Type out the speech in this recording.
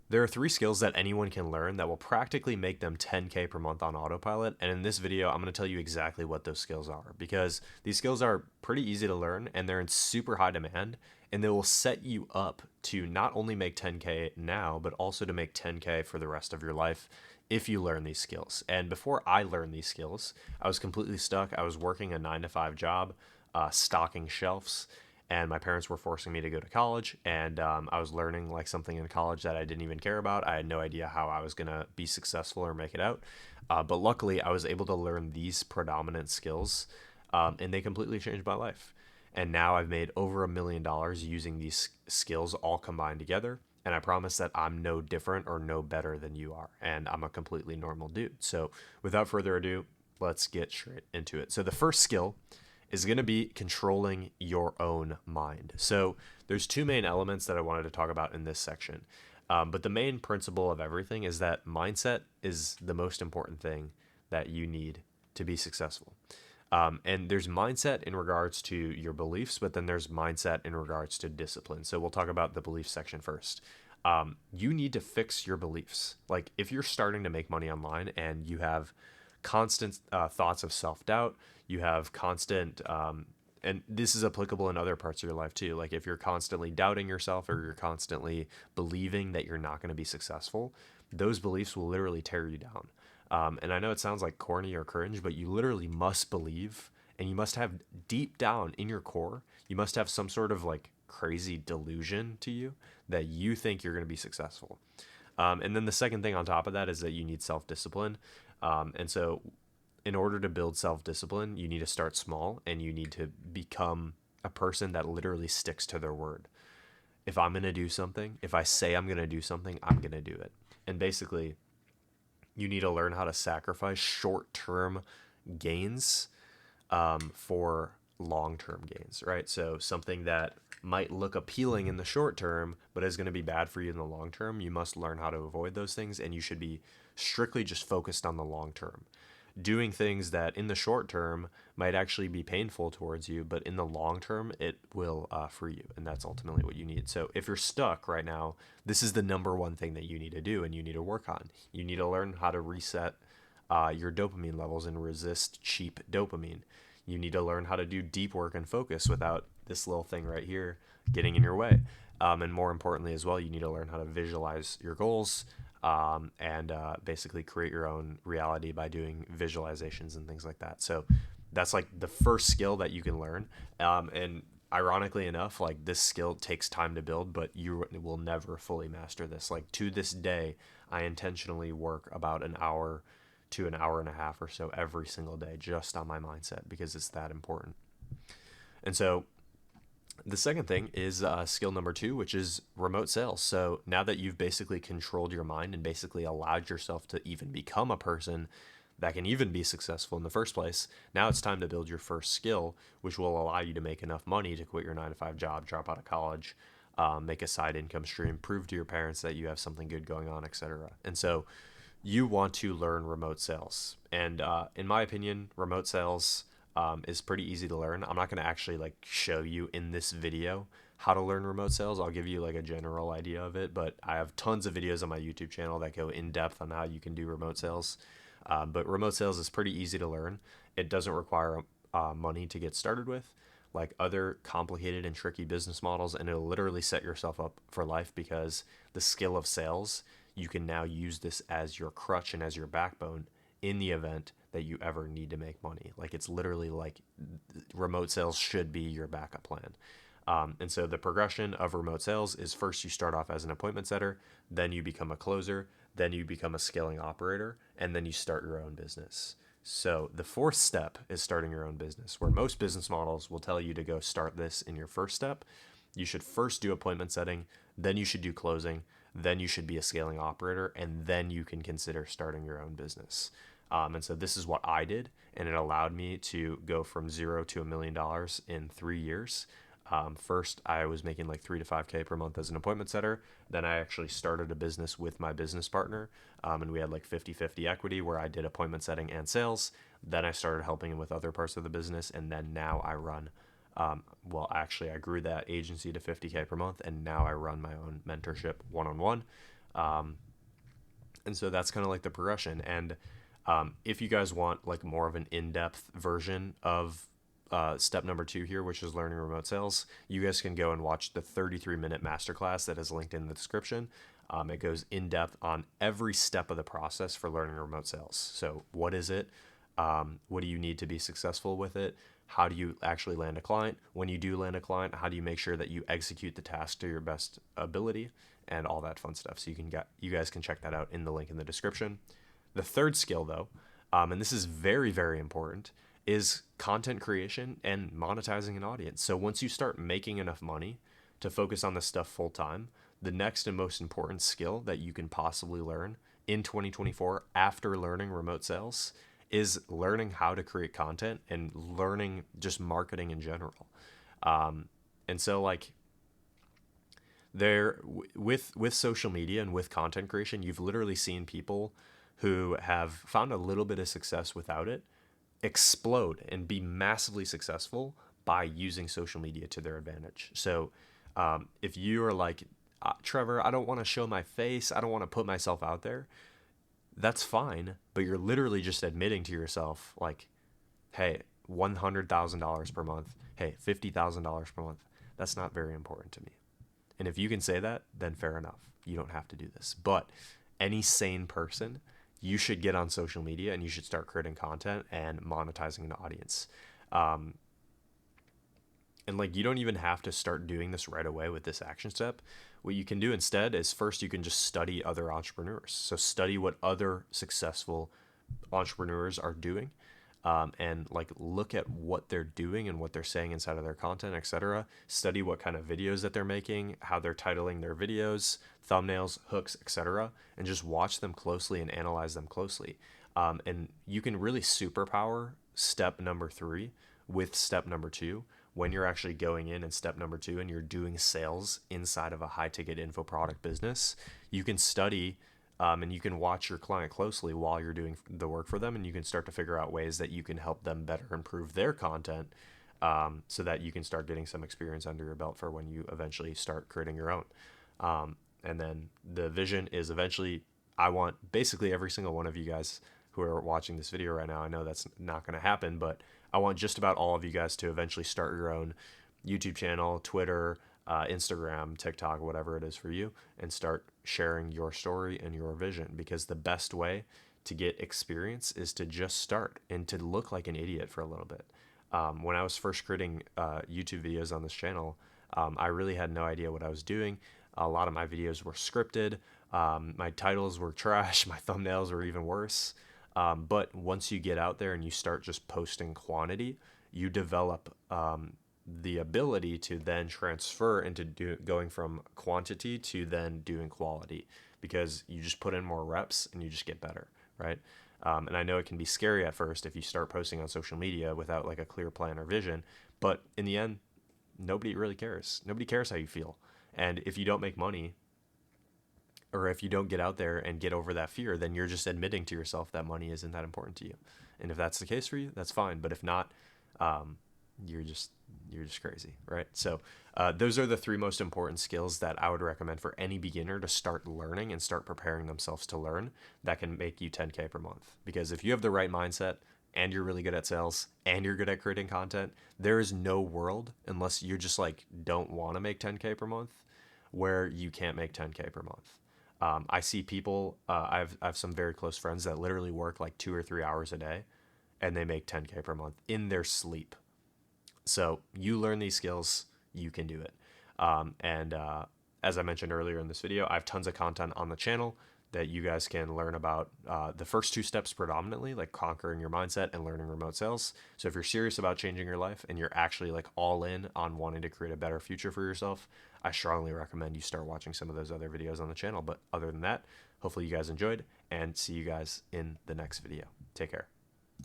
There are three skills that anyone can learn that will practically make them 10K per month on autopilot. And in this video, I'm going to tell you exactly what those skills are because these skills are pretty easy to learn and they're in super high demand. And they will set you up to not only make 10K now, but also to make 10K for the rest of your life if you learn these skills. And before I learned these skills, I was completely stuck. I was working a 9 to 5 job, stocking shelves, and my parents were forcing me to go to college, and I was learning like something in college that I didn't even care about. I had no idea how I was going to be successful or make it out, but luckily I was able to learn these predominant skills, and they completely changed my life. And now I've made over $1 million using these skills all combined together, and I promise that I'm no different or no better than you are, and I'm a completely normal dude. So without further ado, let's get straight into it. So the first skill is going to be controlling your own mind. So there's two main elements that I wanted to talk about in this section. But the main principle of everything is that mindset is the most important thing that you need to be successful. And there's mindset in regards to your beliefs, but then there's mindset in regards to discipline. So we'll talk about the belief section first. You need to fix your beliefs. Like if you're starting to make money online and you have constant thoughts of self-doubt, you have constant and this is applicable in other parts of your life too, like if you're constantly doubting yourself or you're constantly believing that you're not going to be successful, those beliefs will literally tear you down. And I know it sounds like corny or cringe, but you literally must believe, and you must have deep down in your core, you must have some sort of like crazy delusion to you that you think you're going to be successful. And then the second thing on top of that is that you need self-discipline. And so in order to build self-discipline, you need to start small and you need to become a person that literally sticks to their word. If I'm going to do something, if I say I'm going to do something, I'm going to do it. And basically, you need to learn how to sacrifice short-term gains for long-term gains, right? So something that might look appealing in the short term, but is going to be bad for you in the long term, you must learn how to avoid those things, and you should be strictly just focused on the long term. Doing things that in the short term might actually be painful towards you, but in the long term, it will free you. And that's ultimately what you need. So if you're stuck right now, this is the number one thing that you need to do and you need to work on. You need to learn how to reset your dopamine levels and resist cheap dopamine. You need to learn how to do deep work and focus without this little thing right here getting in your way. And more importantly as well, you need to learn how to visualize your goals, and basically create your own reality by doing visualizations and things like that. So that's like the first skill that you can learn. And ironically enough, like this skill takes time to build, but you will never fully master this. Like to this day, I intentionally work about an hour to an hour and a half or so every single day just on my mindset because it's that important. And so the second thing is skill number 2, which is remote sales. So now that you've basically controlled your mind and basically allowed yourself to even become a person that can even be successful in the first place, now it's time to build your first skill, which will allow you to make enough money to quit your 9 to 5 job, drop out of college, make a side income stream, prove to your parents that you have something good going on, etc. And so you want to learn remote sales. And in my opinion, remote sales is pretty easy to learn. I'm not going to actually like show you in this video how to learn remote sales. I'll give you like a general idea of it, but I have tons of videos on my YouTube channel that go in depth on how you can do remote sales. But remote sales is pretty easy to learn. It doesn't require money to get started with, like other complicated and tricky business models, and it'll literally set yourself up for life because the skill of sales, you can now use this as your crutch and as your backbone in the event that you ever need to make money. Like it's literally like remote sales should be your backup plan. And so the progression of remote sales is first you start off as an appointment setter, then you become a closer, then you become a scaling operator, and then you start your own business. So the fourth step is starting your own business, where most business models will tell you to go start this in your first step. You should first do appointment setting, then you should do closing, then you should be a scaling operator, and then you can consider starting your own business. And so this is what I did, and it allowed me to go from 0 to $1 million in 3 years. First, I was making like 3 to 5K per month as an appointment setter. Then I actually started a business with my business partner, and we had like 50-50 equity where I did appointment setting and sales. Then I started helping him with other parts of the business, and then now I run I grew that agency to 50K per month, and now I run my own mentorship one-on-one. And so that's kind of like the progression. And if you guys want like more of an in-depth version of step number 2 here, which is learning remote sales, you guys can go and watch the 33-minute masterclass that is linked in the description. It goes in depth on every step of the process for learning remote sales. So what is it? What do you need to be successful with it? How do you actually land a client? When you do land a client, how do you make sure that you execute the task to your best ability, and all that fun stuff? So you guys can check that out in the link in the description. The third skill, though, and this is very, very important, is content creation and monetizing an audience. So once you start making enough money to focus on this stuff full time, the next and most important skill that you can possibly learn in 2024 after learning remote sales is learning how to create content and learning just marketing in general. And so like there with social media and with content creation, you've literally seen people who have found a little bit of success without it explode and be massively successful by using social media to their advantage. So if you are like, Trevor, I don't want to show my face, I don't want to put myself out there, that's fine, but you're literally just admitting to yourself, like, hey, $100,000 per month, hey, $50,000 per month, that's not very important to me. And if you can say that, then fair enough. You don't have to do this. But any sane person, you should get on social media and you should start creating content and monetizing an audience. And like, you don't even have to start doing this right away with this action step. What you can do instead is first you can just study other entrepreneurs. So study what other successful entrepreneurs are doing, and like look at what they're doing and what they're saying inside of their content, etc. Study what kind of videos that they're making, how they're titling their videos, thumbnails, hooks, etc. And just watch them closely and analyze them closely. And you can really superpower step number 3 with step number 2 when you're actually going in step number 2 and you're doing sales inside of a high ticket info product business. You can study and you can watch your client closely while you're doing the work for them, and you can start to figure out ways that you can help them better improve their content, so that you can start getting some experience under your belt for when you eventually start creating your own. And then the vision is eventually, I want basically every single one of you guys who are watching this video right now, I know that's not going to happen, but I want just about all of you guys to eventually start your own YouTube channel, Twitter, Instagram, TikTok, whatever it is for you, and start sharing your story and your vision, because the best way to get experience is to just start and to look like an idiot for a little bit. When I was first creating YouTube videos on this channel, I really had no idea what I was doing. A lot of my videos were scripted. My titles were trash. My thumbnails were even worse. But once you get out there and you start just posting quantity, you develop the ability to then transfer into going from quantity to then doing quality, because you just put in more reps and you just get better, right? And I know it can be scary at first if you start posting on social media without like a clear plan or vision, but in the end, nobody really cares. Nobody cares how you feel. And if you don't make money, or if you don't get out there and get over that fear, then you're just admitting to yourself that money isn't that important to you. And if that's the case for you, that's fine. But if not, you're just crazy, right? So those are the 3 most important skills that I would recommend for any beginner to start learning and start preparing themselves to learn, that can make you 10K per month. Because if you have the right mindset and you're really good at sales and you're good at creating content, there is no world, unless you just like don't want to make 10K per month, where you can't make 10K per month. I see people, I have some very close friends that literally work like 2 or 3 hours a day and they make 10K per month in their sleep. So you learn these skills, you can do it. And as I mentioned earlier in this video, I have tons of content on the channel that you guys can learn about the first 2 steps predominantly, like conquering your mindset and learning remote sales. So if you're serious about changing your life and you're actually like all in on wanting to create a better future for yourself, I strongly recommend you start watching some of those other videos on the channel. But other than that, hopefully you guys enjoyed, and see you guys in the next video. Take care.